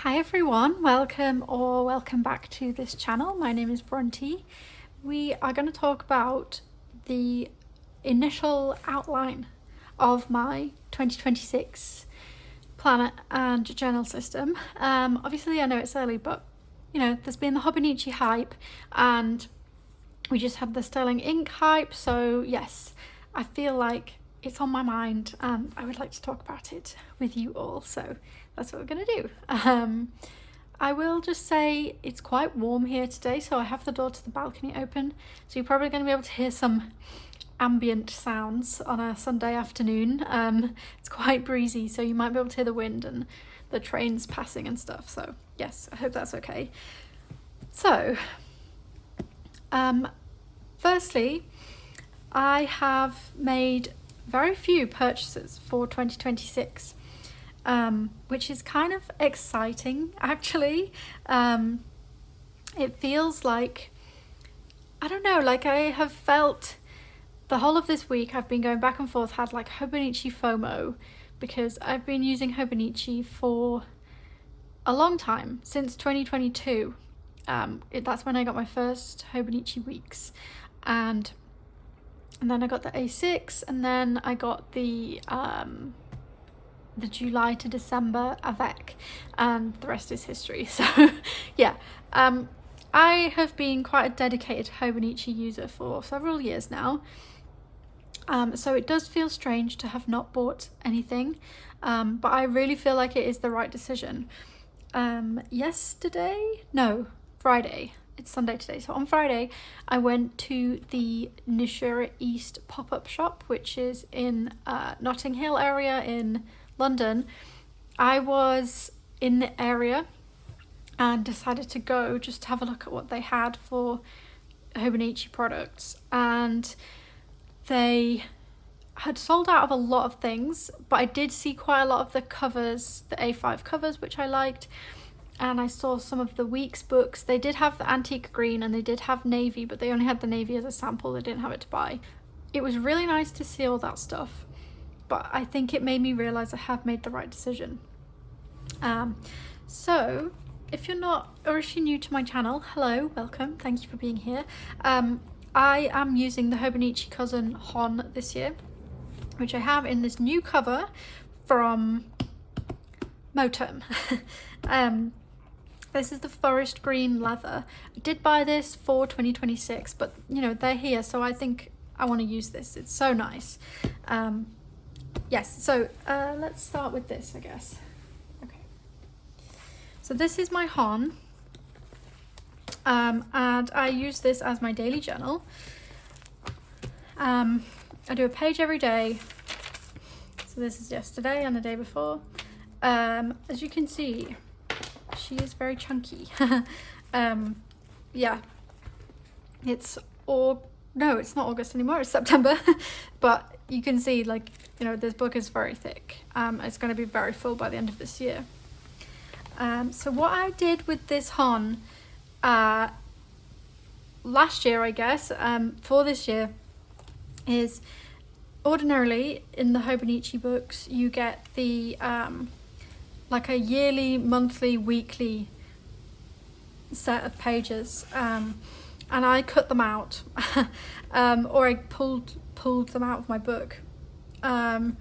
Hi everyone, welcome back to this channel. My name is Bronte. We are going to talk about the initial outline of my 2026 planet and journal system. Obviously I know it's early, but you know, there's been the Hobonichi hype and we just had the Sterling ink hype, so yes, I feel like it's on my mind and I would like to talk about it with you all, so that's what we're going to do. I will just say it's quite warm here today, so I have the door to the balcony open, so you're probably going to be able to hear some ambient sounds on a Sunday afternoon. It's quite breezy, so you might be able to hear the wind and the trains passing and stuff, so yes, I hope that's okay. So, firstly, I have made very few purchases for 2026, which is kind of exciting actually. It feels like, I don't know, like I have felt the whole of this week I've been going back and forth, had like Hobonichi FOMO, because I've been using Hobonichi for a long time, since 2022. That's when I got my first Hobonichi weeks, and then I got the A6, and then I got the July to December avec, and the rest is history. So yeah, I have been quite a dedicated Hobonichi user for several years now. So it does feel strange to have not bought anything, but I really feel like it is the right decision. Friday. It's Sunday today. So on Friday, I went to the Nishura East pop-up shop, which is in Notting Hill area in London. I was in the area and decided to go just to have a look at what they had for Hobonichi products. And they had sold out of a lot of things, but I did see quite a lot of the covers, the A5 covers, which I liked. And I saw some of the Weeks books. They did have the antique green and they did have navy, but they only had the navy as a sample. They didn't have it to buy. It was really nice to see all that stuff, but I think it made me realise I have made the right decision. So if you're not, or if you're new to my channel, hello, welcome, thank you for being here. I am using the Hobonichi Cousin Hon this year, which I have in this new cover from Moterm. This is the forest green leather. I did buy this for 2026, but you know, they're here, so I think I want to use this. It's so nice. Yes, so let's start with this, I guess. Okay. So this is my Hon, and I use this as my daily journal. I do a page every day. So this is yesterday and the day before. As you can see, she is very chunky. Yeah, it's it's not August anymore, it's September. But you can see, like, you know, this book is very thick. It's going to be very full by the end of this year. So what I did with this Hon last year, I guess, for this year, is ordinarily in the Hobonichi books you get the like a yearly, monthly, weekly set of pages, and I cut them out, or I pulled them out of my book, and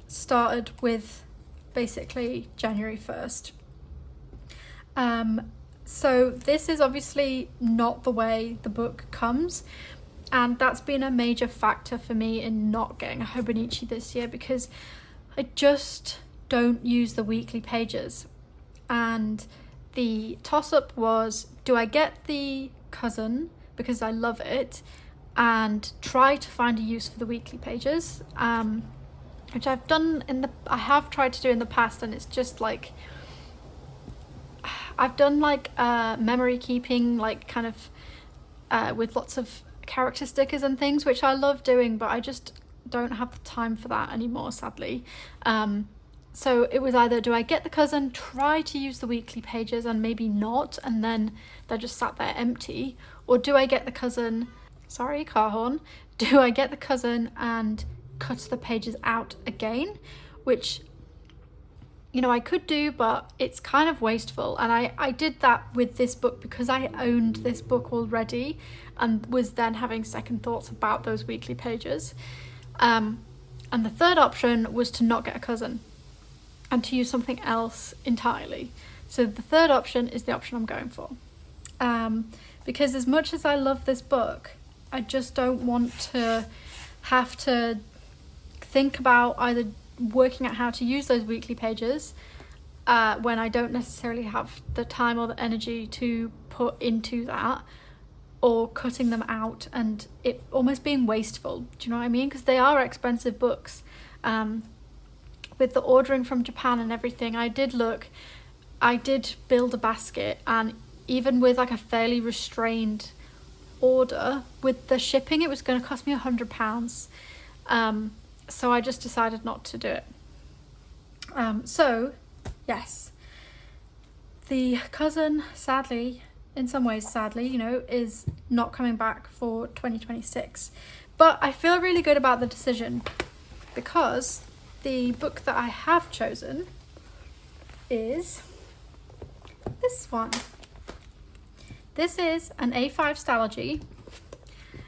started with basically January 1st. So this is obviously not the way the book comes, and that's been a major factor for me in not getting a Hobonichi this year, because I just don't use the weekly pages. And the toss-up was, do I get the Cousin because I love it and try to find a use for the weekly pages, which I have tried to do in the past, and it's just like, I've done like memory keeping, like kind of with lots of character stickers and things, which I love doing, but I just don't have the time for that anymore, sadly. So it was either, do I get the Cousin, try to use the weekly pages and maybe not, and then they're just sat there empty, or do I get the Cousin, sorry, car horn, do I get the Cousin and cut the pages out again, which you know, I could do, but it's kind of wasteful. And I did that with this book because I owned this book already and was then having second thoughts about those weekly pages. And the third option was to not get a cousin and to use something else entirely. So the third option is the option I'm going for. Because as much as I love this book, I just don't want to have to think about either working out how to use those weekly pages when I don't necessarily have the time or the energy to put into that, or cutting them out and it almost being wasteful. Do you know what I mean? Because they are expensive books. With the ordering from Japan and everything, I did build a basket, and even with like a fairly restrained order, with the shipping it was going to cost me £100. So I just decided not to do it. So yes, the cousin, sadly, in some ways sadly, you know, is not coming back for 2026, but I feel really good about the decision because the book that I have chosen is this one. This is an A5 Stalogy.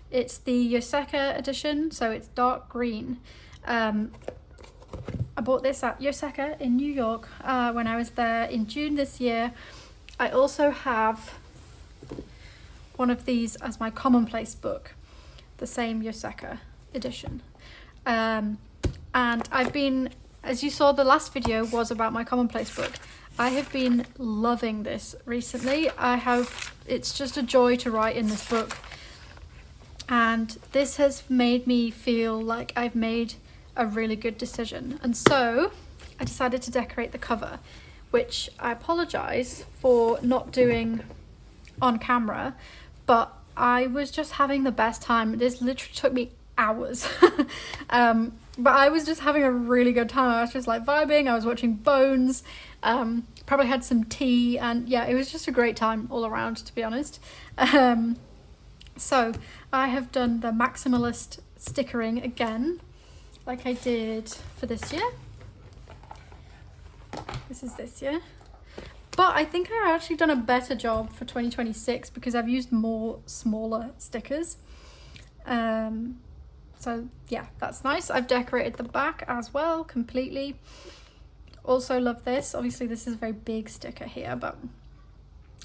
It's the Yoseka edition, so it's dark green. I bought this at Yoseka in New York when I was there in June this year. I also have one of these as my commonplace book, the same Yoseka edition. And I've been, as you saw, the last video was about my commonplace book. I have been loving this recently. It's just a joy to write in this book. And this has made me feel like I've made a really good decision. And so I decided to decorate the cover, which I apologize for not doing on camera, but I was just having the best time. This literally took me hours. But I was just having a really good time. I was just like vibing. I was watching Bones, probably had some tea, and yeah, it was just a great time all around, to be honest. So I have done the maximalist stickering again, like I did for this year. This is this year. But I think I've actually done a better job for 2026 because I've used more smaller stickers. So yeah, that's nice. I've decorated the back as well completely. Also love this. Obviously this is a very big sticker here, but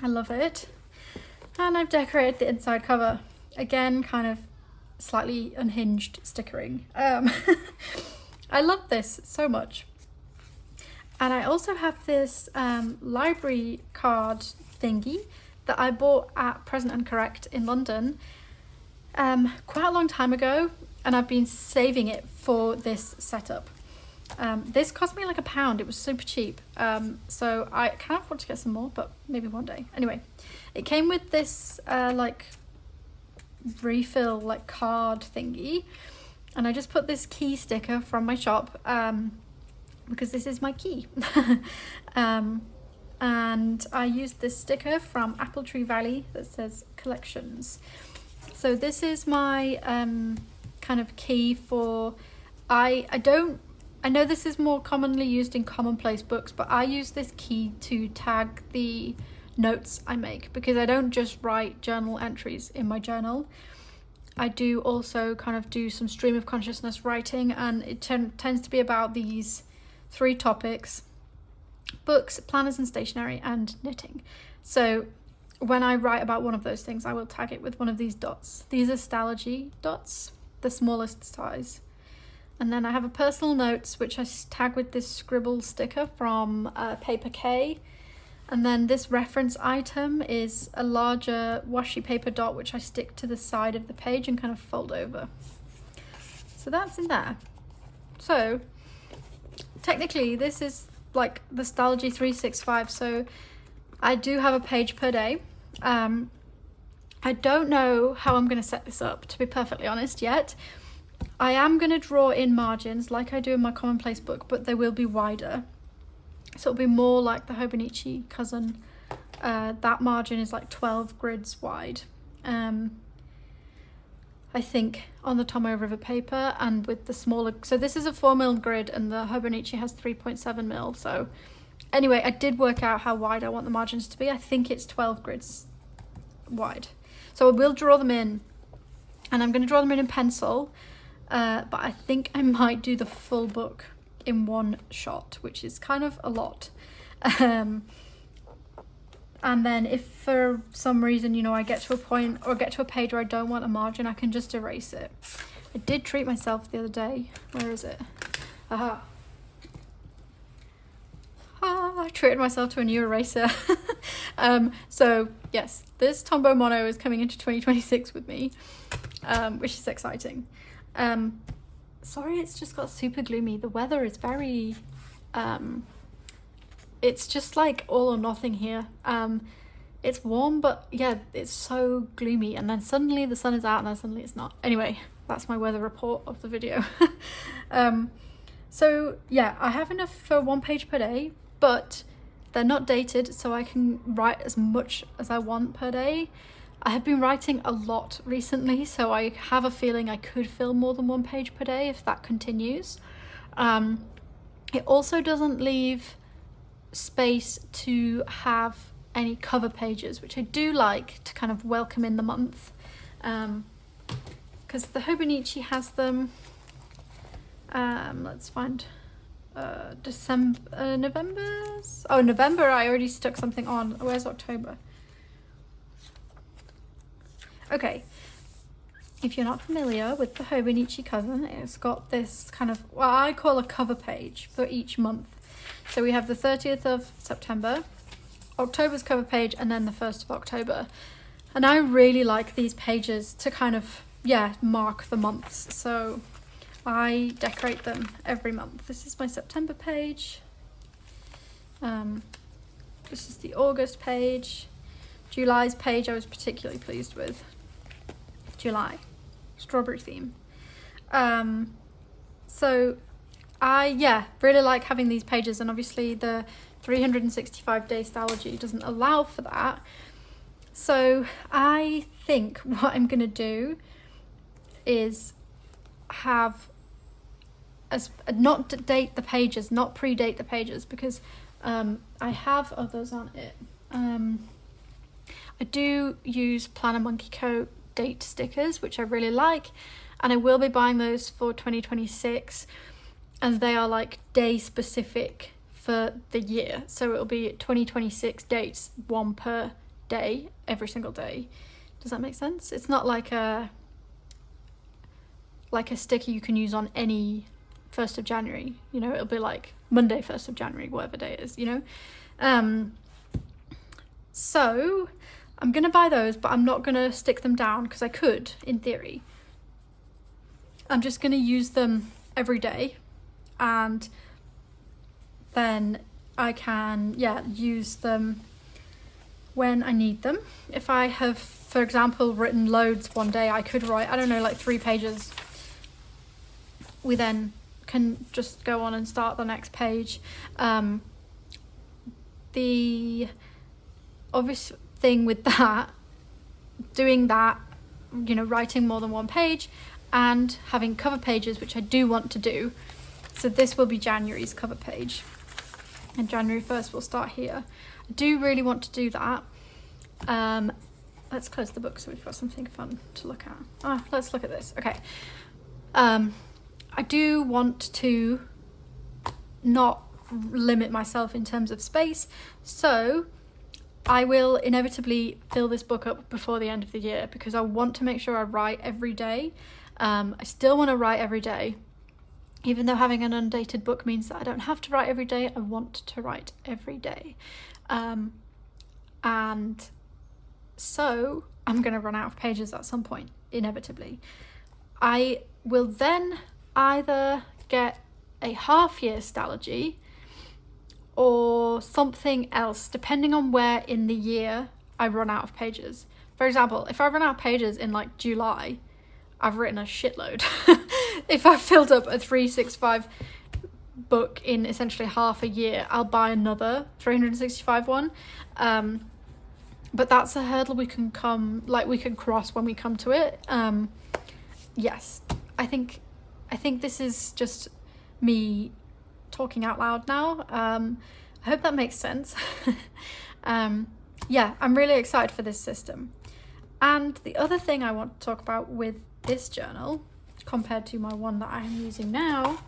I love it. And I've decorated the inside cover. Again, kind of slightly unhinged stickering. I love this so much. And I also have this library card thingy that I bought at Present and Correct in London quite a long time ago, and I've been saving it for this setup. This cost me like £1. It was super cheap. So I kind of want to get some more, but maybe one day. Anyway, it came with this like refill like card thingy, and I just put this key sticker from my shop because this is my key. And I used this sticker from Apple Tree Valley that says collections. So this is my kind of key for, I know this is more commonly used in commonplace books, but I use this key to tag the notes I make because I don't just write journal entries in my journal. I do also kind of do some stream of consciousness writing, and it tends to be about these 3 topics: books, planners and stationery, and knitting. So when I write about one of those things, I will tag it with one of these dots. These are Stalogy dots, the smallest size. And then I have a personal notes, which I tag with this scribble sticker from Paper K. And then this reference item is a larger washi paper dot, which I stick to the side of the page and kind of fold over. So that's in there. So technically this is like the Stalogy 365. So I do have a page per day. I don't know how I'm going to set this up, to be perfectly honest, yet. I am going to draw in margins like I do in my commonplace book, but they will be wider. So it'll be more like the Hobonichi cousin. That margin is like 12 grids wide. I think on the Tomoe River paper, and with the smaller, so this is a 4mm grid and the Hobonichi has 3.7mm, so Anyway, I did work out how wide I want the margins to be. I think it's 12 grids wide. So I will draw them in, and I'm going to draw them in pencil, but I think I might do the full book in one shot, which is kind of a lot. And then if for some reason, you know, I get to a point or get to a page where I don't want a margin, I can just erase it. I did treat myself the other day. Where is it? Aha. I treated myself to a new eraser. So yes, this Tombow Mono is coming into 2026 with me, which is exciting. Sorry, it's just got super gloomy. The weather is very, it's just like all or nothing here. It's warm, but yeah, it's so gloomy, and then suddenly the sun is out and then suddenly it's not. Anyway, that's my weather report of the video. So yeah, I have enough for 1 page per day, but they're not dated, so I can write as much as I want per day. I have been writing a lot recently, so I have a feeling I could fill more than 1 page per day if that continues. It also doesn't leave space to have any cover pages, which I do like to kind of welcome in the month, because the Hobonichi has them. Let's find November's. Oh, November, I already stuck something on. Where's October? Okay, if you're not familiar with the Hobonichi cousin, it's got this kind of what I call a cover page for each month. So we have the 30th of September, October's cover page, and then the 1st of October. And I really like these pages to kind of, yeah, mark the months. So I decorate them every month. This is my September page. This is the August page. July's page I was particularly pleased with. July, strawberry theme. So I really like having these pages, and obviously the 365-day Stalogy doesn't allow for that. So I think what I'm going to do is have not date the pages, not predate the pages, because I have others on it. I do use Planner Monkey Co. date stickers, which I really like, and I will be buying those for 2026, and they are like day specific for the year. So it'll be 2026 dates, 1 per day, every single day. Does that make sense? It's not like a sticker you can use on any 1st of January, you know, it'll be like Monday 1st of January, whatever day it is, you know. So I'm gonna buy those, but I'm not gonna stick them down because I could, in theory. I'm just gonna use them every day, and then I can, use them when I need them. If I have, for example, written loads one day, I could write, I don't know, like 3 pages. We then can just go on and start the next page. The obvious thing with that, doing that, you know, writing more than 1 page and having cover pages, which I do want to do. So this will be January's cover page, and January 1st will start here. I do really want to do that. Let's close the book so we've got something fun to look at. Let's look at this. Okay. I do want to not limit myself in terms of space, so I will inevitably fill this book up before the end of the year, because I want to make sure I write every day. I still want to write every day, even though having an undated book means that I don't have to write every day. I want to write every day, and so I'm going to run out of pages at some point, inevitably. I will then either get a half-year Stalogy or something else, depending on where in the year I run out of pages. For example, if I run out of pages in like July, I've written a shitload. If I've filled up a 365 book in essentially half a year, I'll buy another 365 one. But that's a hurdle we can cross when we come to it. Yes, I think this is just me talking out loud now. I I hope that makes sense. Yeah, I'm really excited for this system. And the other thing I want to talk about with this journal, compared to my one that I'm using now,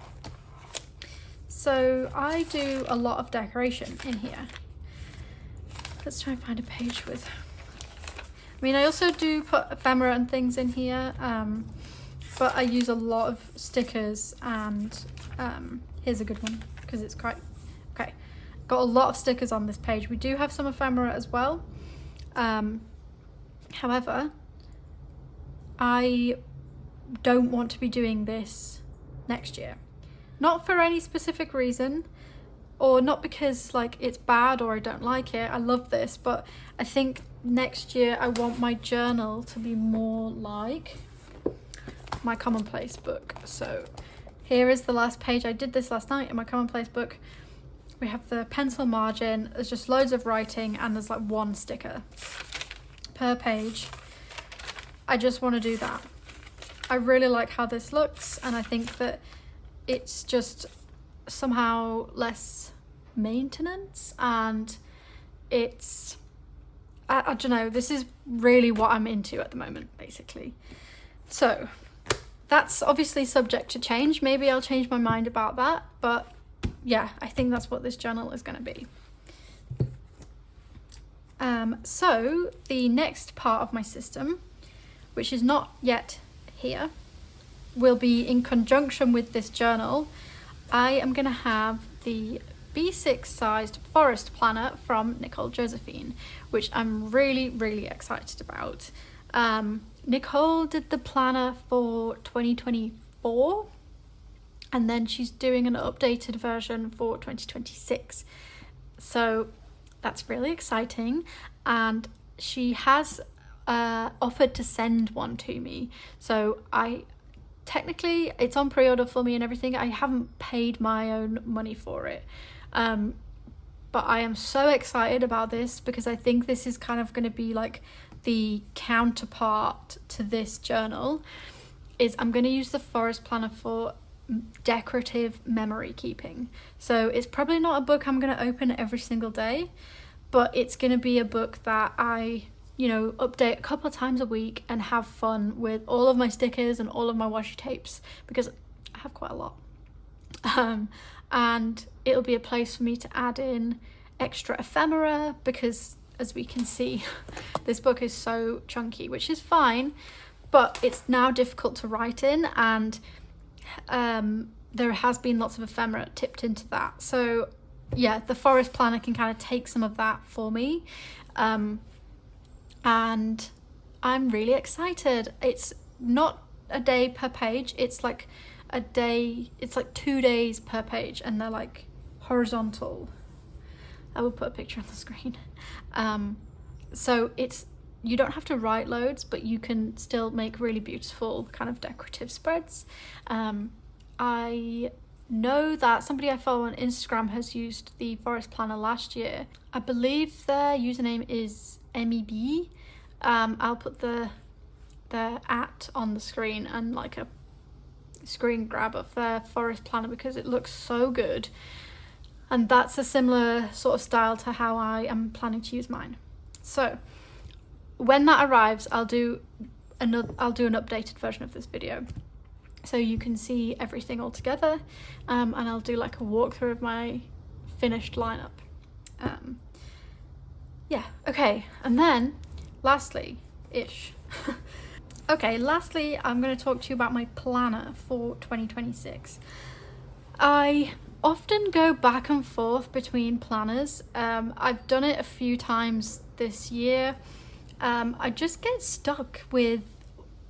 so I do a lot of decoration in here. Let's try and find a page with, I mean, I also do put ephemera and things in here, but I use a lot of stickers, and here's a good one because it's quite, okay. Got a lot of stickers on this page. We do have some ephemera as well. However, I don't want to be doing this next year. Not for any specific reason, or not because like it's bad or I don't like it. I love this, but I think next year I want my journal to be more like my commonplace book. So here is the last page. I did this last night in my commonplace book. We have the pencil margin, there's just loads of writing, and there's like one sticker per page. I just want to do that. I really like how this looks, and I think that it's just somehow less maintenance, and it's, I don't know, this is really what I'm into at the moment, basically. So that's obviously subject to change. Maybe I'll change my mind about that, but yeah, I think that's what this journal is going to be. So the next part of my system, which is not yet here, will be in conjunction with this journal. I am going to have the B6 sized forest planner from Nicole Josephine, which I'm really, really excited about. Nicole did the planner for 2024. And then she's doing an updated version for 2026. So that's really exciting. And she has offered to send one to me. So technically it's on pre-order for me and everything. I haven't paid my own money for it. But I am so excited about this because I think this is kind of going to be like the counterpart to this journal. I'm going to use the forest planner for decorative memory keeping. So it's probably not a book I'm going to open every single day, but it's going to be a book that I, update a couple of times a week and have fun with all of my stickers and all of my washi tapes, because I have quite a lot. And it'll be a place for me to add in extra ephemera, because as we can see, this book is so chunky, which is fine, but it's now difficult to write in, and there has been lots of ephemera tipped into that. So yeah, the forest planner can kind of take some of that for me. And I'm really excited. It's not a day per page, it's like a day, it's like 2 days per page, and they're like horizontal. I will put a picture on the screen. So you don't have to write loads, but you can still make really beautiful kind of decorative spreads. I know that somebody I follow on Instagram has used the forest planner last year. I believe their username is MEB. I'll put their @ on the screen and like a screen grab of their forest planner, because it looks so good. And that's a similar sort of style to how I am planning to use mine. So when that arrives, I'll do an updated version of this video, so you can see everything all together, and I'll do like a walkthrough of my finished lineup. Yeah, okay, and then lastly I'm going to talk to you about my planner for 2026. I often go back and forth between planners. I've done it a few times this year. I just get stuck with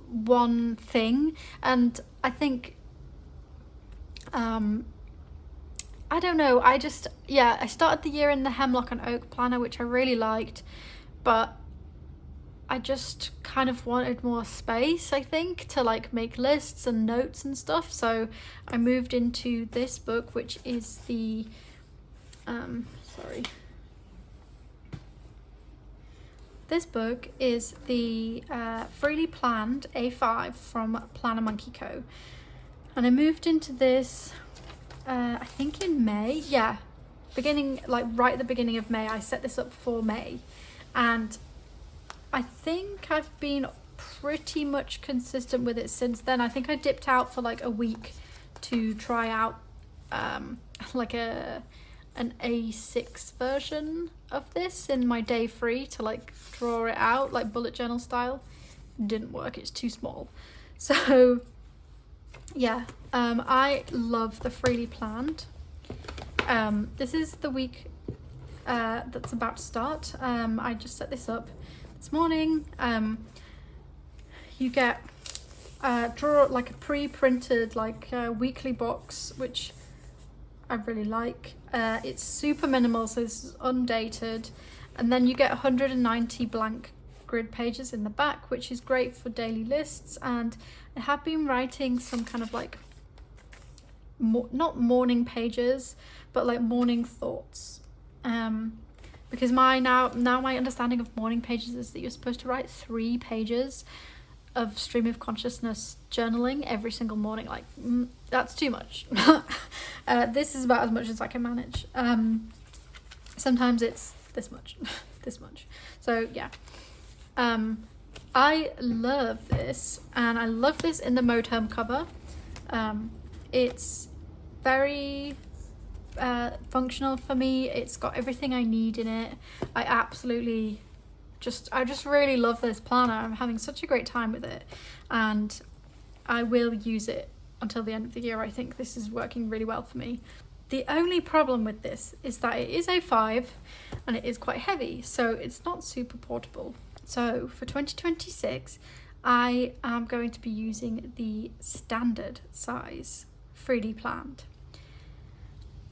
one thing, and I think I don't know, I started the year in the Hemlock and Oak planner, which I really liked, but I just kind of wanted more space, I think, to like make lists and notes and stuff. So I moved into this book, which is the this book is the Freely Planned A5 from Planner Monkey Co. And I moved into this I think in May. Yeah, beginning, like right at the beginning of May. I set this up for May, and I think I've been pretty much consistent with it since then. I think I dipped out for like a week to try out like an A6 version of this in my day free to like draw it out like bullet journal style. Didn't work, it's too small. So yeah, I love the Freely Planned. This is the week that's about to start. I just set this up this morning. You get draw like a pre-printed like weekly box, which I really like. It's super minimal, so this is undated, and then you get 190 blank grid pages in the back, which is great for daily lists. And I have been writing some kind of like not morning pages, but like morning thoughts, because my understanding of morning pages is that you're supposed to write 3 pages of stream of consciousness journaling every single morning. Like that's too much. This is about as much as I can manage. Sometimes it's this much. This much. So yeah, I love this, and I love this in the Moterm cover. It's very functional for me. It's got everything I need in it. I just really love this planner. I'm having such a great time with it, and I will use it until the end of the year. I think this is working really well for me. The only problem with this is that it is A5 and it is quite heavy, so it's not super portable. So for 2026, I am going to be using the standard size Freely Planned.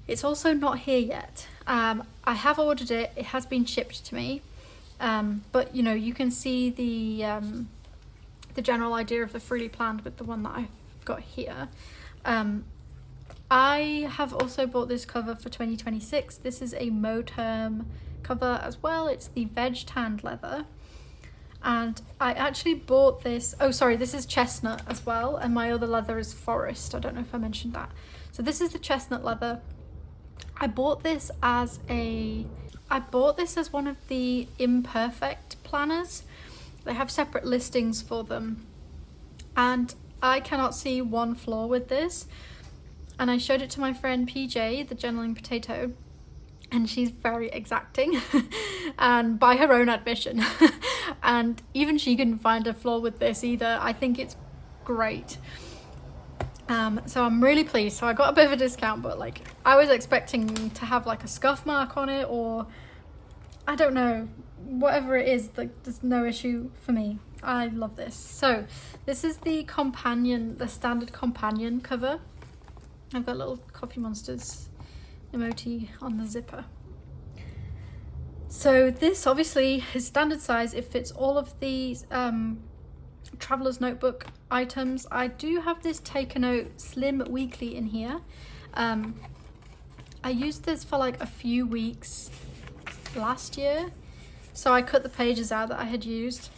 It's also not here yet. I have ordered it. It has been shipped to me. But you know, you can see the general idea of the Freely Planned with the one that I've got here. I have also bought this cover for 2026. This is a Moterm cover as well. It's the veg tanned leather, and I actually bought this. Oh, sorry, this is chestnut as well, and my other leather is forest. I don't know if I mentioned that. So this is the chestnut leather. I bought this as one of the imperfect planners. They have separate listings for them, and I cannot see one flaw with this. And I showed it to my friend PJ, the journaling potato, and she's very exacting and by her own admission. And even she couldn't find a flaw with this either. I think it's great. So I'm really pleased. So I got a bit of a discount, but like I was expecting to have like a scuff mark on it, or I don't know, whatever it is. Like there's no issue for me. I love this. So this is the standard companion cover. I've got little Coffee Monsters emoji on the zipper. So this obviously is standard size. It fits all of these Traveler's Notebook items. I do have this Take a Note Slim Weekly in here. I used this for like a few weeks last year, so I cut the pages out that I had used.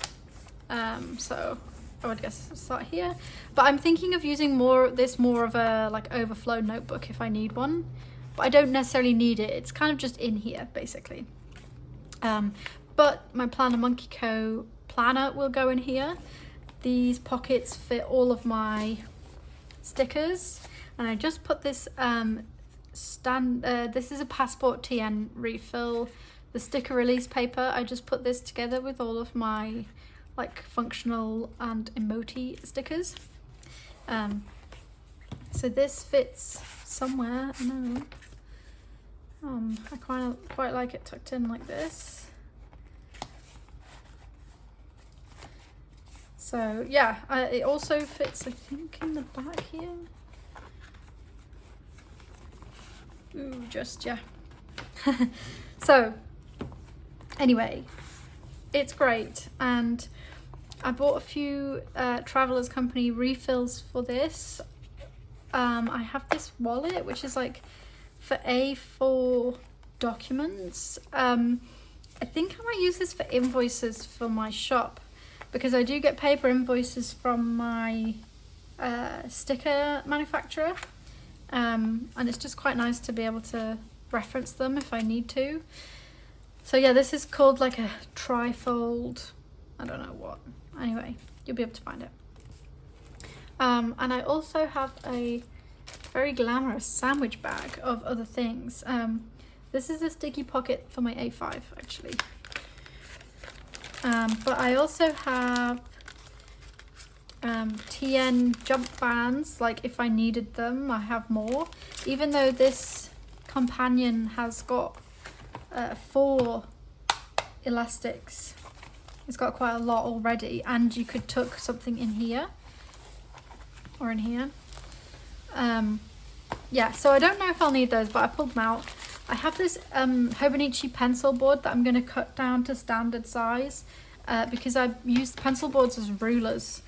So I would guess start here, but I'm thinking of using more of a like overflow notebook if I need one, but I don't necessarily need it. It's kind of just in here basically. But my Planner Monkey Co planner will go in here. These pockets fit all of my stickers, and I just put this this is a Passport TN refill, the sticker release paper. I just put this together with all of my like functional and emoji stickers. So this fits somewhere. I know. I quite like it tucked in like this. So yeah, it also fits, I think, in the back here. Ooh, just yeah. So anyway, it's great, and I bought a few Travelers Company refills for this. I have this wallet, which is like for A4 documents. I think I might use this for invoices for my shop, because I do get paper invoices from my sticker manufacturer. And it's just quite nice to be able to reference them if I need to. So yeah, this is called like a trifold, I don't know what. Anyway, you'll be able to find it. And I also have a very glamorous sandwich bag of other things. This is a sticky pocket for my A5 actually. But I also have TN jump bands, like if I needed them. I have more, even though this companion has got 4 elastics. It's got quite a lot already, and you could tuck something in here or in here. Yeah, so I don't know if I'll need those, but I pulled them out. I have this Hobonichi pencil board that I'm going to cut down to standard size because I use pencil boards as rulers.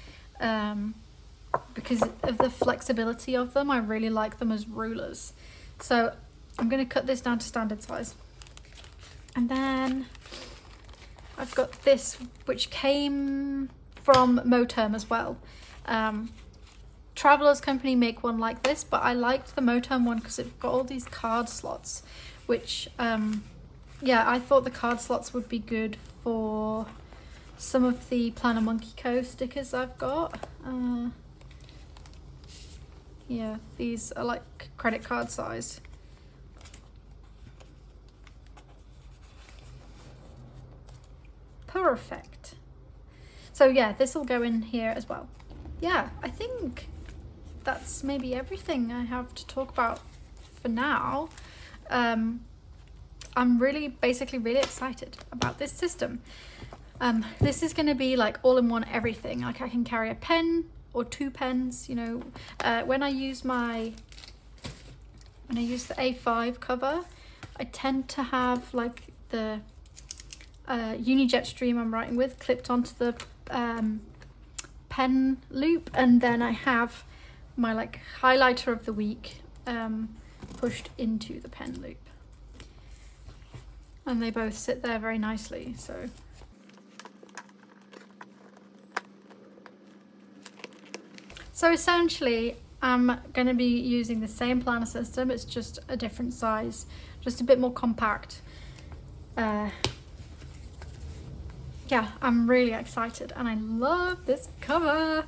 Because of the flexibility of them, I really like them as rulers. So I'm going to cut this down to standard size. And then I've got this, which came from Moterm as well. Travelers Company make one like this, but I liked the Moterm one because it got all these card slots, which, yeah, I thought the card slots would be good for some of the Planner Monkey Co stickers I've got. Yeah, these are like credit card size. Perfect. So yeah, this will go in here as well. Yeah, I think that's maybe everything I have to talk about for now. I'm basically really excited about this system. This is going to be like all-in-one everything. Like I can carry a pen or 2 pens, you know. When I use the A5 cover, I tend to have like the Unijet stream I'm writing with clipped onto the pen loop, and then I have my like highlighter of the week pushed into the pen loop, and they both sit there very nicely. So essentially I'm going to be using the same planner system, it's just a different size, just a bit more compact. Yeah, I'm really excited and I love this cover.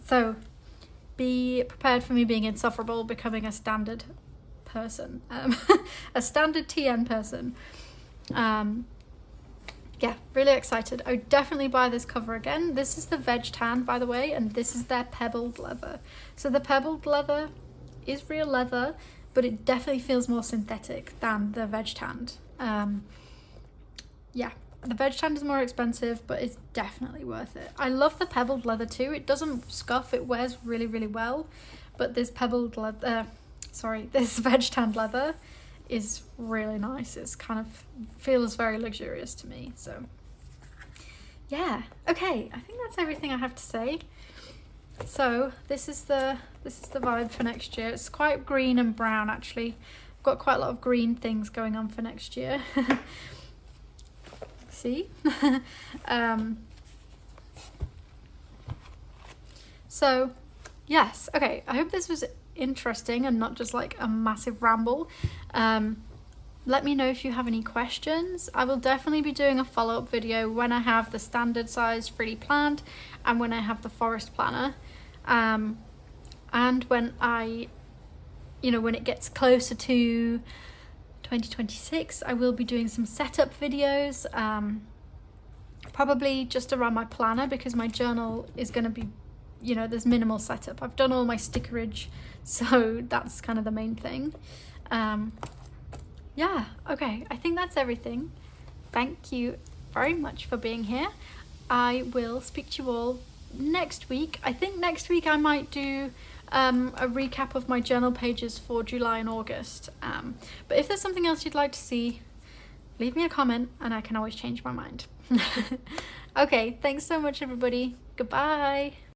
So be prepared for me being insufferable, becoming a standard person, a standard TN person. Yeah, really excited. I would definitely buy this cover again. This is the veg tan, by the way, and this is their pebbled leather. So the pebbled leather is real leather, but it definitely feels more synthetic than the veg tanned. Yeah, the veg tanned is more expensive, but it's definitely worth it. I love the pebbled leather too. It doesn't scuff, it wears really, really well. But this pebbled leather, this veg tanned leather is really nice. It's kind of feels very luxurious to me. So yeah, okay, I think that's everything I have to say. So this is the vibe for next year. It's quite green and brown actually. I've got quite a lot of green things going on for next year. See? So yes, okay, I hope this was interesting and not just like a massive ramble. Let me know if you have any questions. I will definitely be doing a follow-up video when I have the standard size really planned and when I have the forest planner, and when when it gets closer to 2026, I will be doing some setup videos, probably just around my planner, because my journal is going to be, there's minimal setup. I've done all my stickerage, so that's kind of the main thing. Yeah, okay, I think that's everything. Thank you very much for being here. I will speak to you all next week. I think next week I might do a recap of my journal pages for July and August. But if there's something else you'd like to see, leave me a comment and I can always change my mind. Okay, thanks so much everybody. Goodbye.